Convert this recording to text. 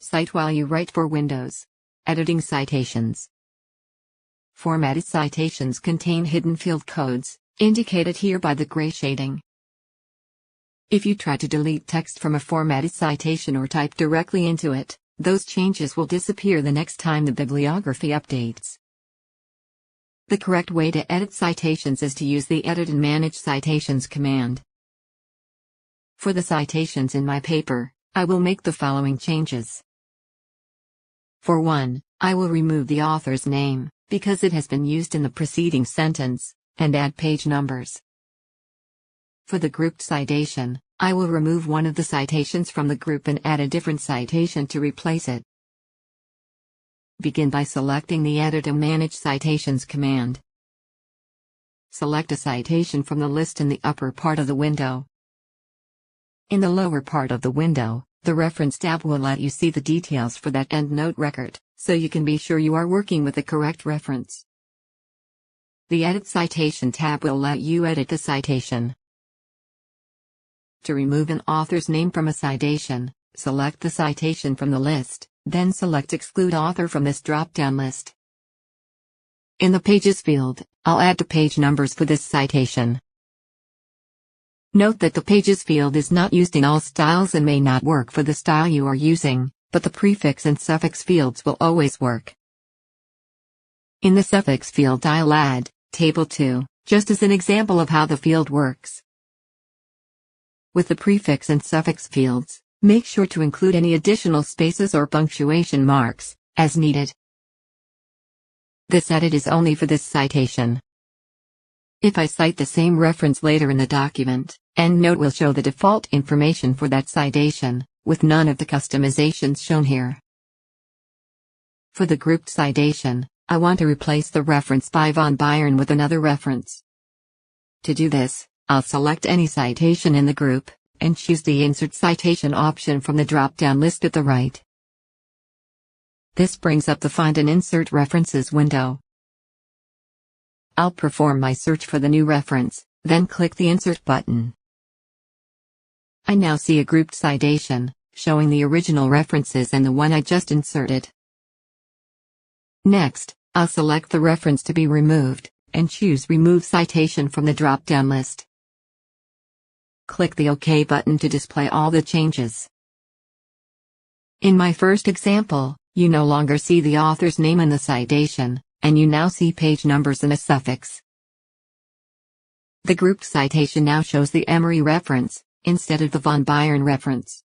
Cite While You Write for Windows. Editing citations. Formatted citations contain hidden field codes, indicated here by the gray shading. If you try to delete text from a formatted citation or type directly into it, those changes will disappear the next time the bibliography updates. The correct way to edit citations is to use the Edit and Manage Citations command. For the citations in my paper, I will make the following changes. For 1, I will remove the author's name, because it has been used in the preceding sentence, and add page numbers. For the grouped citation, I will remove one of the citations from the group and add a different citation to replace it. Begin by selecting the Edit and Manage Citations command. Select a citation from the list in the upper part of the window. In the lower part of the window, the Reference tab will let you see the details for that EndNote record, so you can be sure you are working with the correct reference. The Edit Citation tab will let you edit the citation. To remove an author's name from a citation, select the citation from the list, then select Exclude Author from this drop-down list. In the Pages field, I'll add the page numbers for this citation. Note that the Pages field is not used in all styles and may not work for the style you are using, but the prefix and suffix fields will always work. In the Suffix field I'll add Table 2, just as an example of how the field works. With the prefix and suffix fields, make sure to include any additional spaces or punctuation marks, as needed. This edit is only for this citation. If I cite the same reference later in the document, EndNote will show the default information for that citation, with none of the customizations shown here. For the grouped citation, I want to replace the reference by von Byron with another reference. To do this, I'll select any citation in the group, and choose the Insert Citation option from the drop-down list at the right. This brings up the Find and Insert References window. I'll perform my search for the new reference, then click the Insert button. I now see a grouped citation, showing the original references and the one I just inserted. Next, I'll select the reference to be removed, and choose Remove Citation from the drop-down list. Click the OK button to display all the changes. In my first example, you no longer see the author's name in the citation, and you now see page numbers and a suffix. The grouped citation now shows the Emory reference, instead of the von Byron reference.